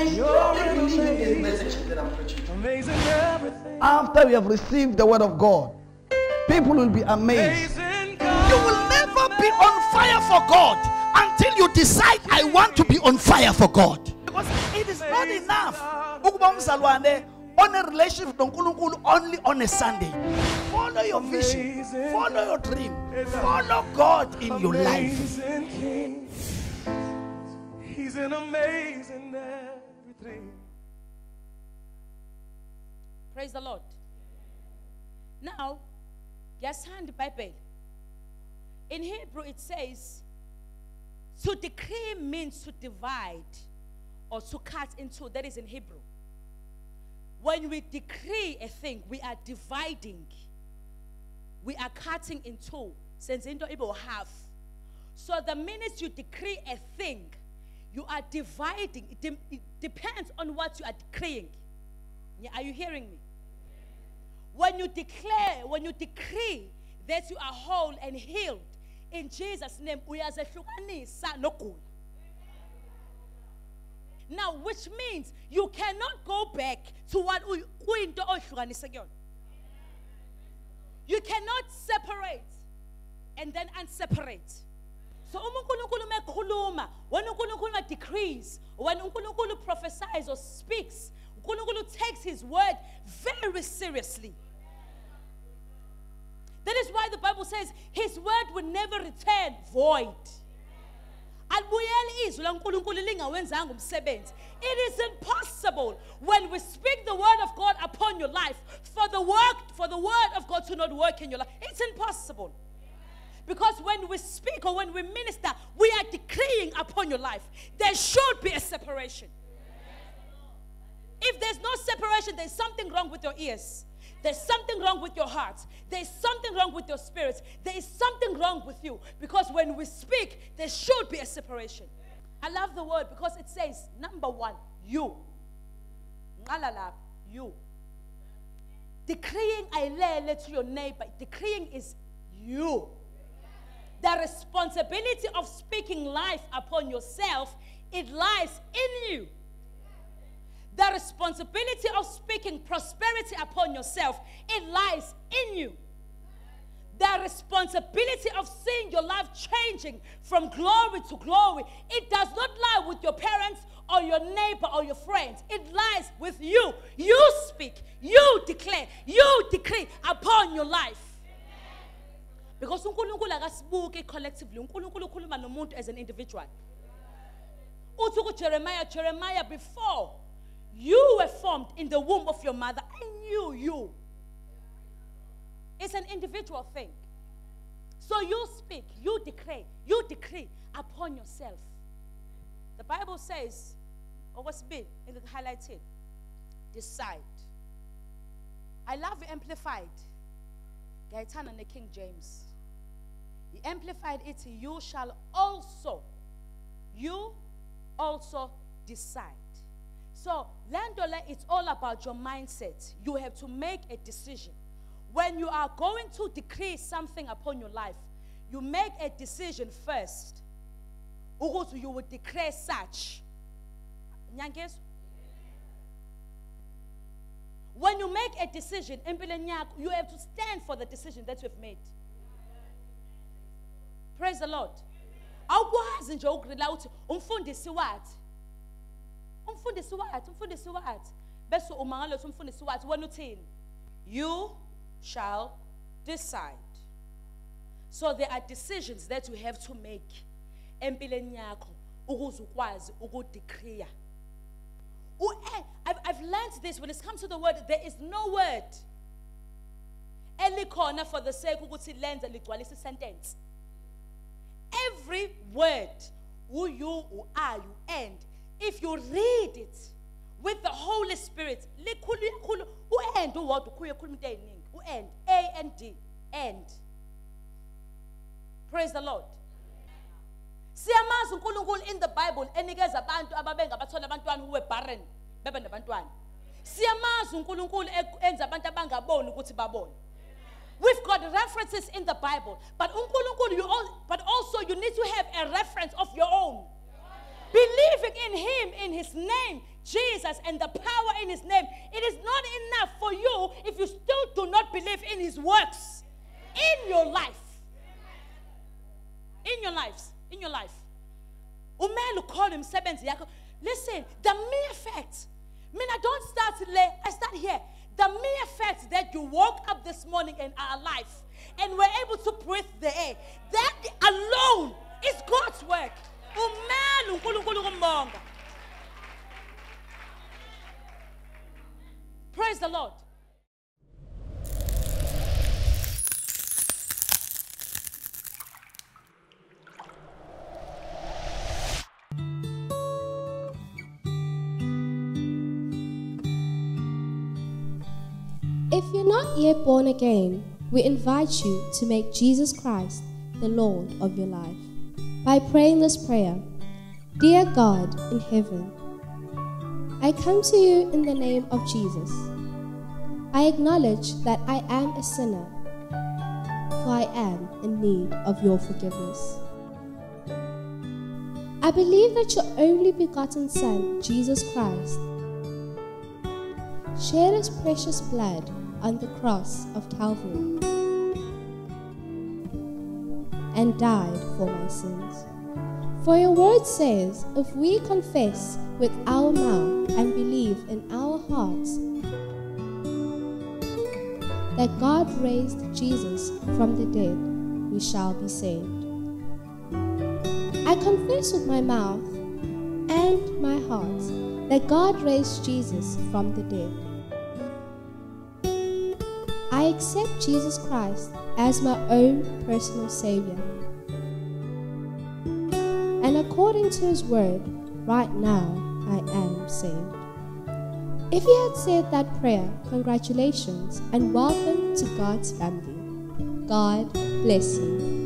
change the message that I'm preaching. Amazing everything. After we have received the word of God, people will be amazed. Amazing You will never be on fire for God until you decide, I want to be on fire for God. Because it is not enough ukuba umzalwane on a relationship with uNkulunkulu only on a Sunday. Follow your vision, follow your dream, follow God in your life. Amazing King. He's an amazing everything. Praise the Lord. Now, Yasan the Bible. In Hebrew it says, to decree means to divide or to cut into. That is in Hebrew. When we decree a thing, we are dividing. We are cutting in two. Since into Hebrew half. So the minute you decree a thing, you are dividing. It depends on what you are decreeing. Yeah, are you hearing me? When you decree that you are whole and healed, in Jesus' name, we are no. Now, which means you cannot go back to what you cannot separate and then unseparate. So when uNkulunkulu decrees, when uNkulunkulu prophesies or speaks, uNkulunkulu takes his word very seriously. That is why the Bible says his word will never return void. It is impossible when we speak the word of God upon your life for the word of God to not work in your life. It's impossible. Because when we speak or when we minister, we are decreeing upon your life. There should be a separation. If there's no separation, there's something wrong with your ears. There's something wrong with your heart. There's something wrong with your spirit. There is something wrong with you. Because when we speak, there should be a separation. I love the word because it says, number one, you. You. Decreeing to your neighbor. Decreeing is you. The responsibility of speaking life upon yourself, it lies in you. The responsibility of speaking prosperity upon yourself, it lies in you. The responsibility of seeing your life changing from glory to glory, it does not lie with your parents or your neighbor or your friends. It lies with you. You speak, you declare, you decree upon your life. Because uNkulunkulu akasibuki collectively. uNkulunkulu ukhuluma nomuntu as an individual. Uthi Jeremiah, before you were formed in the womb of your mother, I knew you. It's an individual thing. So you speak, you decree upon yourself. The Bible says, or what's big in the highlighted, decide. I love the Amplified. Gaetan and the King James. He amplified it, you also decide. So, Landola, it's all about your mindset. You have to make a decision. When you are going to decree something upon your life, you make a decision first. You will declare such. When you make a decision, you have to stand for the decision that you have made. Praise the Lord. Awukwazi nje ugrela uthi umfundisi wathi. Umfundisi wathi. Bese umangalo uthi umfundisi wathi wena uthini? You shall decide. So there are decisions that you have to make empilweni yakho ukuze ukwazi ukudeclare. I've learned this when it comes to the word, there is no word elikhona for the sake ukuthi lenze ligcwalise sentence. Every word, who you, who are you, and if you read it with the Holy Spirit, A and D, and. Praise the Lord. Siyamazi uNkulunkulu in the Bible enikeza abantu ababengabathola abantwana who were barren bebe nabantwana. Siyamazi uNkulunkulu enza abantu abangaboni ukuthi babone. We've got references in the Bible, but also you need to have a reference of your own. Believing in Him, in His name, Jesus Jesus and the power in his name, it is not enough for you if you still do not believe in his works in your life. In your lives. In your life. Umelu call him seventh. Listen, the mere fact, I don't start late, I start here. The mere fact that you woke up this morning and are alive and were able to breathe the air, that alone is God's work. Praise the Lord. If you're not yet born again, we invite you to make Jesus Christ the Lord of your life by praying this prayer. Dear God in heaven, I come to you in the name of Jesus. I acknowledge that I am a sinner, for I am in need of your forgiveness. I believe that your only begotten Son, Jesus Christ, shed his precious blood on the cross of Calvary and died for my sins. For your word says, if we confess with our mouth and believe in our hearts that God raised Jesus from the dead, we shall be saved. I confess with my mouth and my heart that God raised Jesus from the dead. I accept Jesus Christ as my own personal Savior. And according to his word, right now I am saved. If you had said that prayer, congratulations and welcome to God's family. God bless you.